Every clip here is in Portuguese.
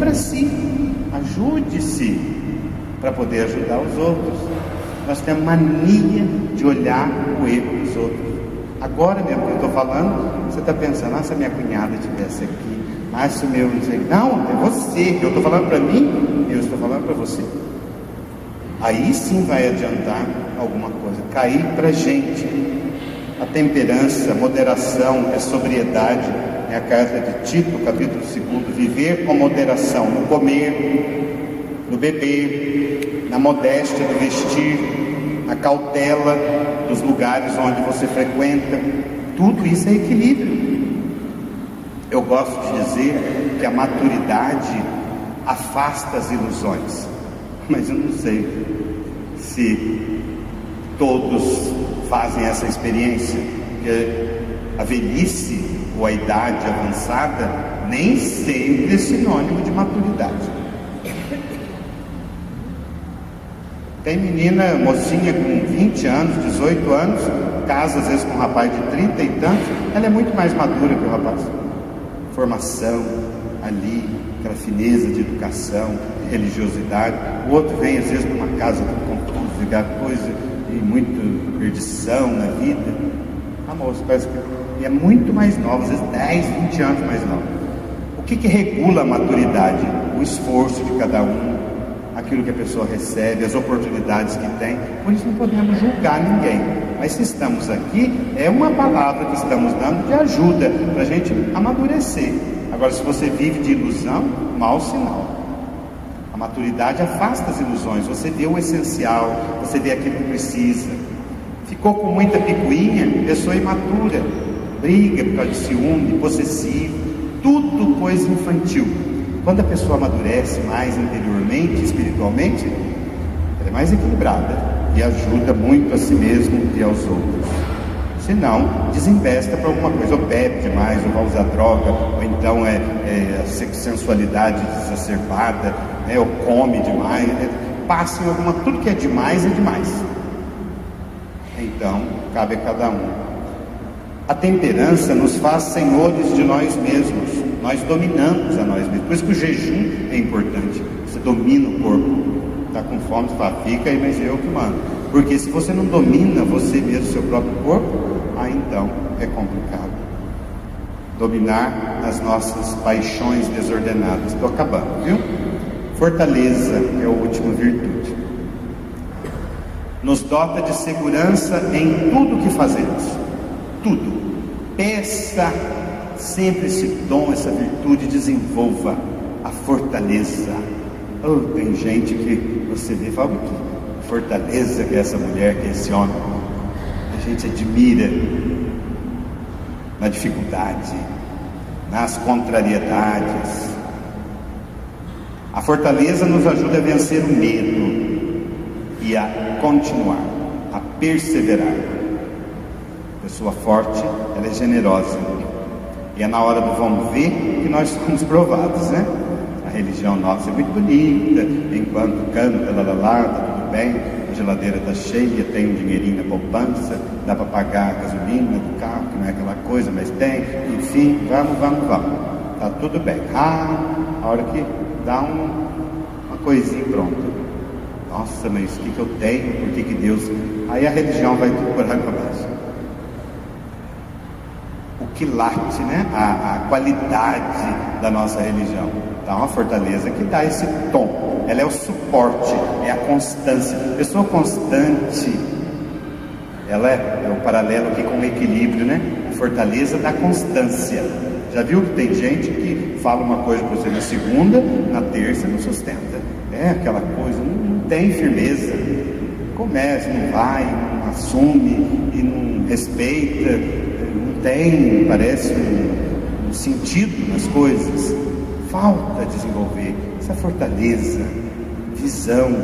para si, ajude-se para poder ajudar os outros. Nós temos mania de olhar o erro dos outros. Agora mesmo que eu estou falando, você está pensando, se a minha cunhada estivesse aqui, se o meu não sei. Não, é você. Eu estou falando para mim, eu estou falando para você. Aí sim vai adiantar alguma coisa. Cair para a gente. A temperança, a moderação, a sobriedade. É a carta de Tito, capítulo 2. Viver com moderação no comer, no beber, na modéstia do vestir, na cautela dos lugares onde você frequenta. Tudo isso é equilíbrio. Eu gosto de dizer que a maturidade afasta as ilusões, mas eu não sei se todos fazem essa experiência, porque a velhice ou a idade avançada nem sempre é sinônimo de maturidade. Tem menina, mocinha com 20 anos, 18 anos, casa às vezes com um rapaz de 30 e tantos, ela é muito mais madura que o rapaz. Formação ali, aquela fineza de educação, de religiosidade. O outro vem às vezes de uma casa confusa, aquela coisa e muito perdição na vida. A moça parece que é muito mais nova, às vezes 10, 20 anos mais nova. O que regula a maturidade? O esforço de cada um, aquilo que a pessoa recebe, as oportunidades que tem. Por isso não podemos julgar ninguém. Mas se estamos aqui, é uma palavra que estamos dando de ajuda para a gente amadurecer. Agora, se você vive de ilusão, mau sinal. A maturidade afasta as ilusões. Você vê o essencial, você vê aquilo que precisa. Ficou com muita picuinha, pessoa imatura, briga por causa de ciúme, possessivo, tudo coisa infantil. Quando a pessoa amadurece mais interiormente, espiritualmente, ela é mais equilibrada e ajuda muito a si mesmo e aos outros. Se não, desinvesta para alguma coisa, ou bebe demais, ou vai usar droga, ou então a sensualidade exacerbada, ou come demais, passa em alguma, tudo que é demais é demais. Então, cabe a cada um. A temperança nos faz senhores de nós mesmos. Nós dominamos a nós mesmos. Por isso que o jejum é importante. Você domina o corpo. Está com fome, você fala, fica aí, mas eu que mando. Porque se você não domina você mesmo, seu próprio corpo, aí então é complicado. Dominar as nossas paixões desordenadas. Estou acabando, viu? Fortaleza é a última virtude. Nos dota de segurança em tudo que fazemos. Tudo. Peça sempre esse dom, essa virtude, desenvolva a fortaleza. Tem gente que você vê e fala, que fortaleza que é essa mulher, que é esse homem. A gente admira na dificuldade, nas contrariedades. A fortaleza nos ajuda a vencer o medo e a continuar, a perseverar. A pessoa forte, ela é generosa. E é na hora do vamos ver que nós somos provados, né? A religião nossa é muito bonita, enquanto canta, tá tudo bem, a geladeira está cheia, tem um dinheirinho na poupança, dá para pagar a gasolina do carro, que não é aquela coisa, mas tem, enfim, vamos, tá tudo bem. A hora que dá uma coisinha pronta. Nossa, mas o que eu tenho? Por que Deus... Aí a religião vai tudo por água abaixo. O que late, né? A qualidade da nossa religião. Dá uma fortaleza que dá esse tom. Ela é o suporte, é a constância. Pessoa constante, ela é o paralelo aqui com o equilíbrio, né? A fortaleza da constância. Já viu que tem gente que fala uma coisa para você na segunda, na terça não sustenta. É aquela coisa, não tem firmeza. Começa, não vai, não assume e não respeita, não tem, parece um sentido nas coisas. Falta desenvolver essa fortaleza, visão,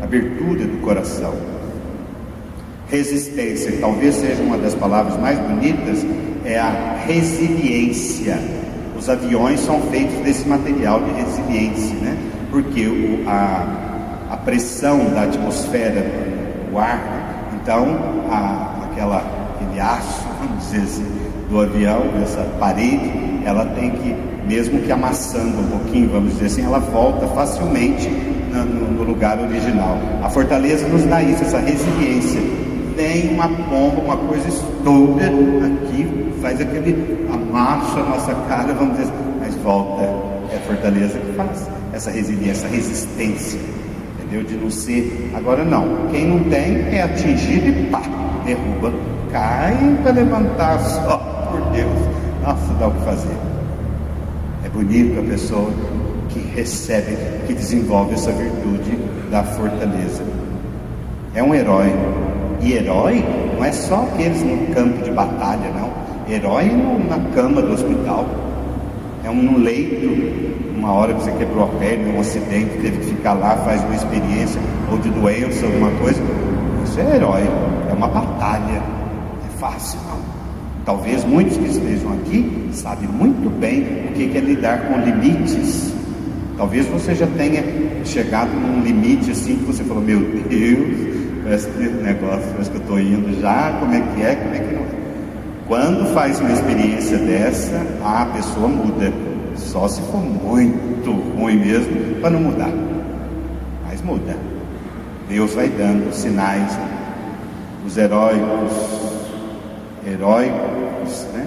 abertura do coração. Resistência, que talvez seja uma das palavras mais bonitas, é a resiliência. Os aviões são feitos desse material de resiliência, né? Porque a pressão da atmosfera, o ar, então aquele aço, vamos dizer assim, do avião, essa parede, ela tem que, mesmo que amassando um pouquinho, vamos dizer assim, ela volta facilmente no lugar original. A fortaleza nos dá isso, essa resiliência. Vem uma bomba, uma coisa estoura aqui, faz aquele amassa a nossa cara, vamos dizer, mas volta. É a fortaleza que faz essa resiliência, essa resistência, entendeu? De não ser. Agora não, quem não tem é atingido e pá, derruba, cai para levantar só, por Deus. Nossa, dá o que fazer. É bonito a pessoa que recebe, que desenvolve essa virtude da fortaleza. É um herói. E herói não é só aqueles no campo de batalha, não. Herói na cama do hospital. É no leito, uma hora que você quebrou a perna, um acidente, teve que ficar lá, faz uma experiência, ou de doença, alguma coisa. Isso é herói, é uma batalha. É fácil, não. Talvez muitos que estejam aqui sabem muito bem o que é lidar com limites. Talvez você já tenha chegado num limite assim que você falou, meu Deus, parece que negócio, parece que eu estou indo já, como é que não é? Quando faz uma experiência dessa, a pessoa muda, só se for muito ruim mesmo, para não mudar, mas muda. Deus vai dando sinais, os heróicos, né?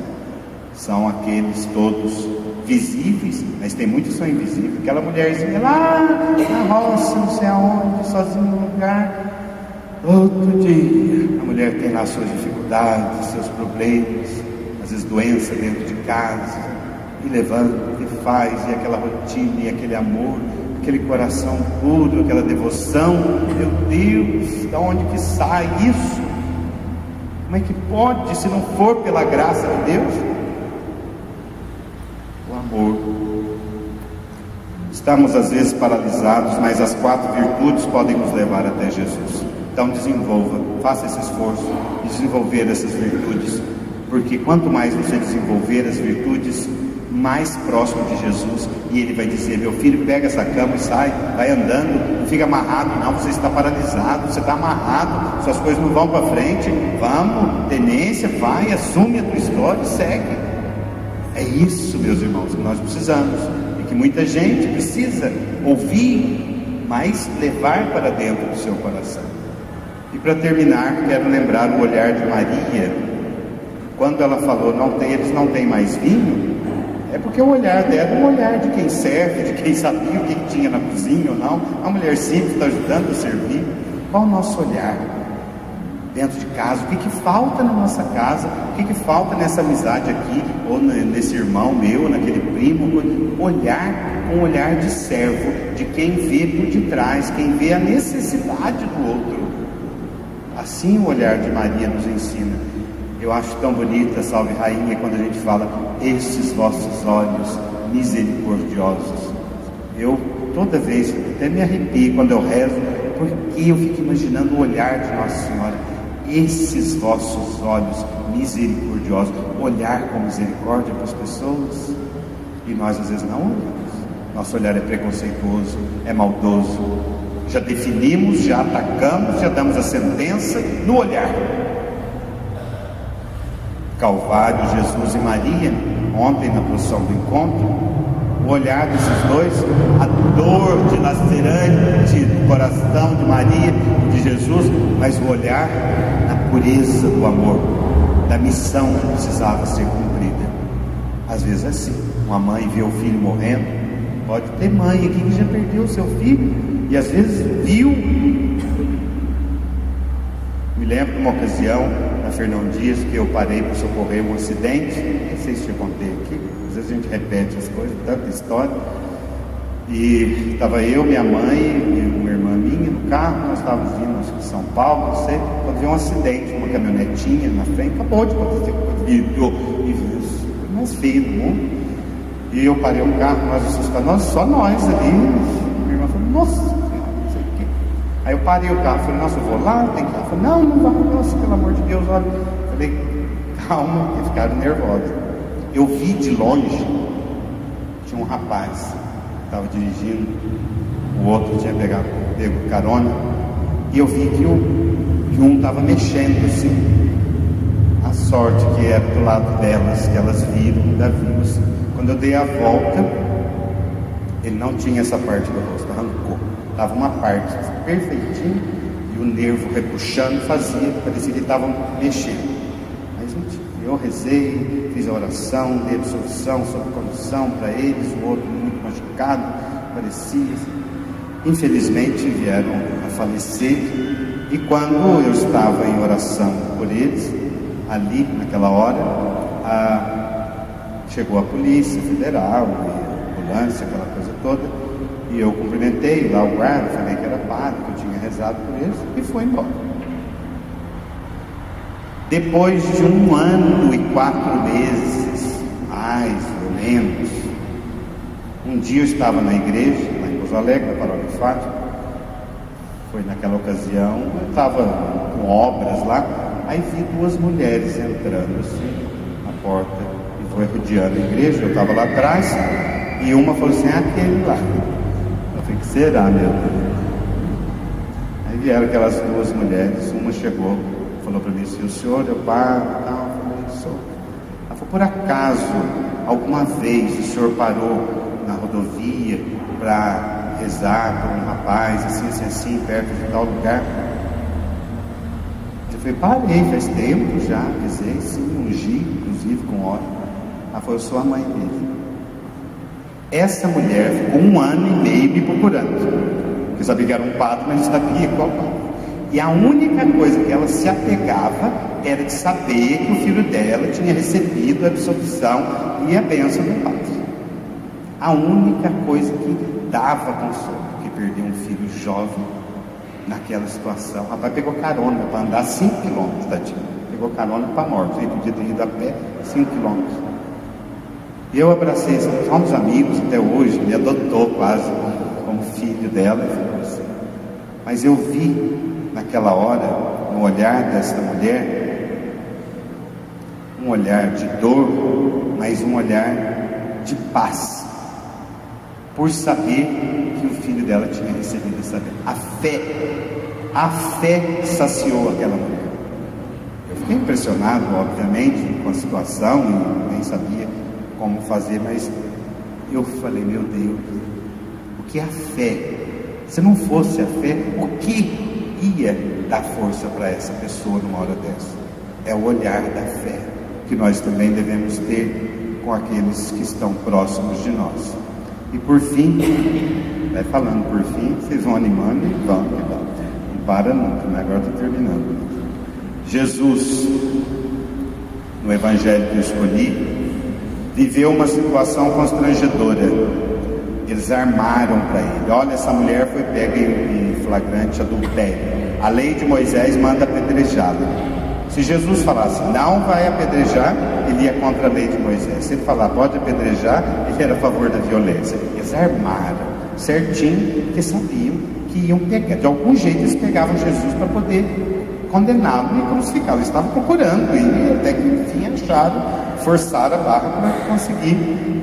São aqueles todos visíveis, mas tem muitos que são invisíveis. Aquela mulherzinha lá na roça, não sei aonde, sozinha no lugar. Outro dia, a mulher tem lá suas dificuldades, seus problemas, às vezes doença dentro de casa, e levanta, e faz, e aquela rotina, e aquele amor, aquele coração puro, aquela devoção. Meu Deus, de onde que sai isso? Como é que pode, se não for pela graça de Deus? O amor. Estamos às vezes paralisados, mas as 4 virtudes podem nos levar até Jesus. Então desenvolva, faça esse esforço de desenvolver essas virtudes, porque quanto mais você desenvolver as virtudes, mais próximo de Jesus, e Ele vai dizer, meu filho, pega essa cama e sai, vai andando, não fica amarrado não, você está paralisado, você está amarrado, suas coisas não vão para frente, vamos, tenência, vai, assume a tua história e segue. É isso, meus irmãos, que nós precisamos, e que muita gente precisa ouvir, mas levar para dentro do seu coração. E para terminar, quero lembrar o olhar de Maria, quando ela falou, eles não têm mais vinho, é porque o olhar dela é um olhar de quem serve, de quem sabia o que tinha na cozinha ou não. A mulher simples está ajudando a servir. Qual o nosso olhar dentro de casa? O que falta na nossa casa? O que falta nessa amizade aqui, ou nesse irmão meu, naquele primo? Olhar com um olhar de servo, de quem vê por detrás, quem vê a necessidade do outro. Assim o olhar de Maria nos ensina. Eu acho tão bonita, salve rainha, quando a gente fala, esses vossos olhos misericordiosos. Eu toda vez até me arrepio quando eu rezo, porque eu fico imaginando o olhar de Nossa Senhora. Esses vossos olhos misericordiosos, olhar com misericórdia para as pessoas. E nós às vezes não olhamos. Nosso olhar é preconceituoso, é maldoso. Já definimos, já atacamos, já damos a sentença no olhar. Calvário, Jesus e Maria, ontem na procissão do encontro, o olhar desses dois, a dor dilacerante do coração de Maria e de Jesus, mas o olhar na pureza do amor, da missão que precisava ser cumprida. Às vezes é assim, uma mãe vê o filho morrendo, pode ter mãe aqui que já perdeu o seu filho, e às vezes viu. Me lembro de uma ocasião, na Fernão Dias, que eu parei para socorrer um acidente, nem sei se eu contei aqui, às vezes a gente repete as coisas, tanta história, e estava eu, minha mãe e uma irmã minha no carro, nós estávamos vindo, acho que de São Paulo, não sei, quando veio um acidente, uma caminhonetinha na frente, acabou de acontecer, mais feio do mundo, e eu parei o carro, nós assustados, só nós ali, minha irmã falou, nossa, aí eu parei o carro, falei, nossa, eu vou lá, tem que ir. Ela falou, não vai, nossa, pelo amor de Deus, olha. Falei, calma, que ficaram nervosos. Eu vi de longe, tinha um rapaz, estava dirigindo, o outro tinha pego carona, e eu vi que um estava mexendo assim. A sorte que era do lado delas, que elas viram Davi. Quando eu dei a volta, ele não tinha essa parte do rosto, arrancou. Estava uma parte perfeitinha e o nervo repuxando parecia que ele estava mexendo. Mas não tinha. Eu rezei, fiz a oração, dei absolvição, sob condução para eles, o outro muito machucado, parecia. Infelizmente vieram a falecer. E quando eu estava em oração por eles, ali naquela hora, chegou a Polícia Federal, a ambulância, aquela coisa toda, e eu cumprimentei lá o guarda, falei que era padre, que eu tinha rezado por eles, e foi embora. Depois de 1 ano e 4 meses, mais ou menos, um dia eu estava na igreja, lá em Pouso Alegre, na Paróquia Fátima. Foi naquela ocasião, eu estava com obras lá, aí vi 2 mulheres entrando assim, na porta, e foi rodeando a igreja, eu estava lá atrás, e uma falou assim, aquele lá. Eu falei, que será, meu Deus? Aí vieram aquelas 2 mulheres, uma chegou, falou para mim assim, o senhor é o padre? Não, eu falei, sou. Ela falou, por acaso, alguma vez o senhor parou na rodovia para rezar por um rapaz, assim, perto de tal lugar? Eu falei, parei, faz tempo já, rezei, sim, ungi, inclusive com óleo. Ela falou, eu sou a mãe dele. Essa mulher ficou 1 ano e meio me procurando, porque sabia que era um padre, mas não sabia qual padre. E a única coisa que ela se apegava era de saber que o filho dela tinha recebido a absolvição e a bênção do padre. A única coisa que dava consolo, que perdeu um filho jovem naquela situação. O rapaz pegou carona para andar 5 quilômetros, tadinho. Pegou carona para a morte, ele podia ter ido a pé 5 quilômetros. E eu abracei, somos amigos até hoje, me adotou quase como filho dela, assim. Mas eu vi naquela hora, no olhar dessa mulher, um olhar de dor, mas um olhar de paz, por saber que o filho dela tinha recebido essa bênção. A fé saciou aquela mulher. Eu fiquei impressionado, obviamente, com a situação, e nem sabia como fazer, mas eu falei, meu Deus, o que é a fé? Se não fosse a fé, o que ia dar força para essa pessoa numa hora dessa? É o olhar da fé, que nós também devemos ter com aqueles que estão próximos de nós. E por fim, vai falando por fim, vocês vão animando e vão. Não para nunca, né? Agora estou terminando. Jesus, no Evangelho que eu escolhi, viveu uma situação constrangedora. Eles armaram para ele. Olha, essa mulher foi pega em flagrante adultério. A lei de Moisés manda apedrejá-la. Se Jesus falasse, não vai apedrejar, ele ia contra a lei de Moisés. Se ele falar, pode apedrejar, ele era a favor da violência. Eles armaram certinho, porque sabiam que iam pegar. De algum jeito eles pegavam Jesus para poder condená-lo e crucificá-lo. Eles estavam procurando e até que enfim acharam, forçaram a barra para conseguir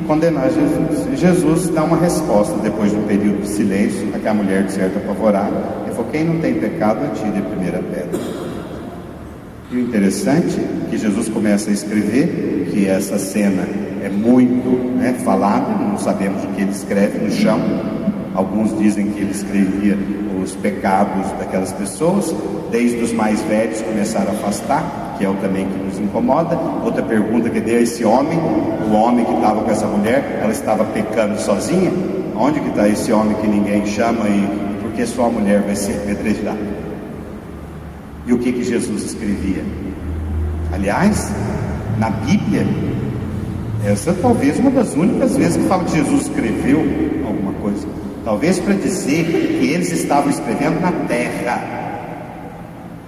condenar Jesus. E Jesus dá uma resposta depois de um período de silêncio, aquela mulher de certo apavorada. Ele falou, quem não tem pecado, atire a primeira pedra. E o interessante é que Jesus começa a escrever, que essa cena é muito falada, não sabemos o que ele escreve no chão. Alguns dizem que ele escrevia os pecados daquelas pessoas, desde os mais velhos começaram a afastar, que é o também que nos incomoda. Outra pergunta que deu a esse homem, o homem que estava com essa mulher, ela estava pecando sozinha? Onde que está esse homem que ninguém chama e por que só a mulher vai ser apedrejada? E o que Jesus escrevia? Aliás, na Bíblia, essa talvez uma das únicas vezes que fala que Jesus escreveu alguma coisa. Talvez para dizer que eles estavam escrevendo na terra,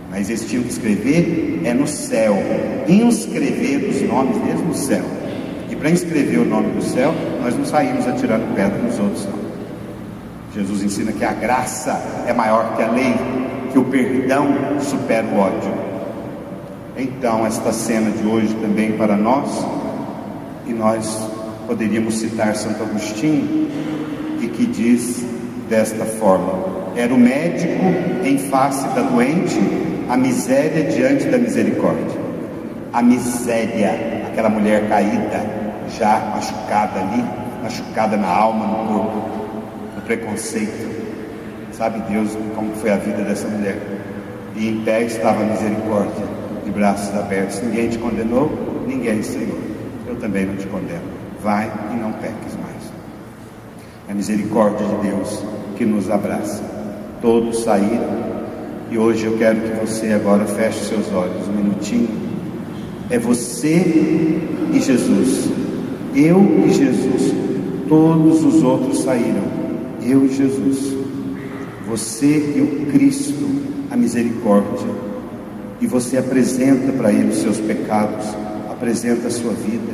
mas eles tinham que escrever no céu. Inscrever os nomes deles no céu. E para inscrever o nome no céu, nós não saímos atirando pedra nos outros, não. Jesus ensina que a graça é maior que a lei, que o perdão supera o ódio. Então esta cena de hoje também para nós, e nós poderíamos citar Santo Agostinho, e que diz desta forma: era o médico em face da doente, a miséria diante da misericórdia. a miséria, aquela mulher caída, já machucada ali, machucada na alma, no corpo, no preconceito. Sabe Deus como foi a vida dessa mulher? E em pé estava a misericórdia, de braços abertos. Ninguém te condenou? Ninguém, Senhor. Eu também não te condeno. Vai e não peques mais. É a misericórdia de Deus que nos abraça. Todos saíram. E hoje eu quero que você agora feche seus olhos um minutinho. É você e Jesus. Eu e Jesus. Todos os outros saíram. Eu e Jesus. Você e o Cristo, a misericórdia. E você apresenta para Ele os seus pecados. Apresenta a sua vida.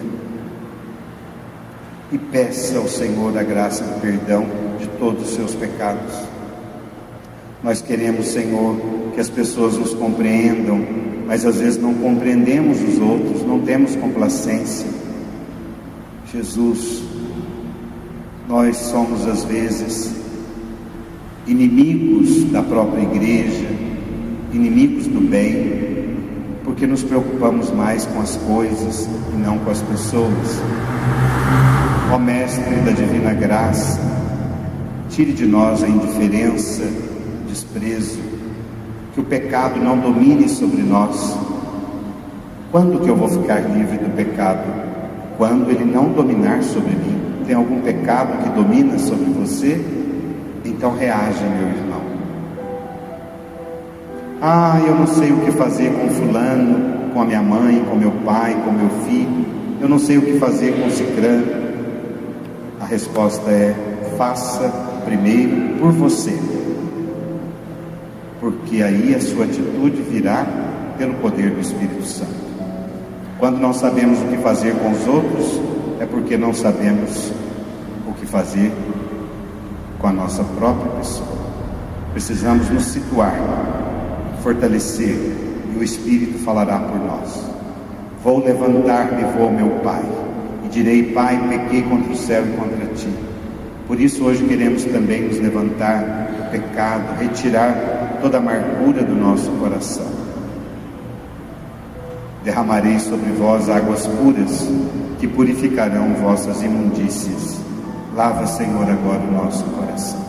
E peça ao Senhor a graça do perdão de todos os seus pecados. Nós queremos, Senhor, que as pessoas nos compreendam, mas às vezes não compreendemos os outros, não temos complacência. Jesus, nós somos às vezes inimigos da própria igreja, inimigos do bem, porque nos preocupamos mais com as coisas e não com as pessoas. Ó Mestre da Divina Graça, tire de nós a indiferença, o desprezo, que o pecado não domine sobre nós. Quando que eu vou ficar livre do pecado? Quando ele não dominar sobre mim. Tem algum pecado que domina sobre você? Então reaja, meu irmão. Eu não sei o que fazer com fulano, com a minha mãe, com meu pai, com meu filho. Eu não sei o que fazer com cicrano. A resposta é: faça primeiro por você. Porque aí a sua atitude virá pelo poder do Espírito Santo. Quando não sabemos o que fazer com os outros, é porque não sabemos o que fazer com a nossa própria pessoa. Precisamos nos situar, fortalecer, e o Espírito falará por nós. Vou levantar-me e vou ao meu Pai, e direi: Pai, pequei contra o céu e contra ti. Por isso hoje queremos também nos levantar do pecado, retirar toda a amargura do nosso coração. Derramarei sobre vós águas puras, que purificarão vossas imundícias. Lava, Senhor, agora o nosso coração.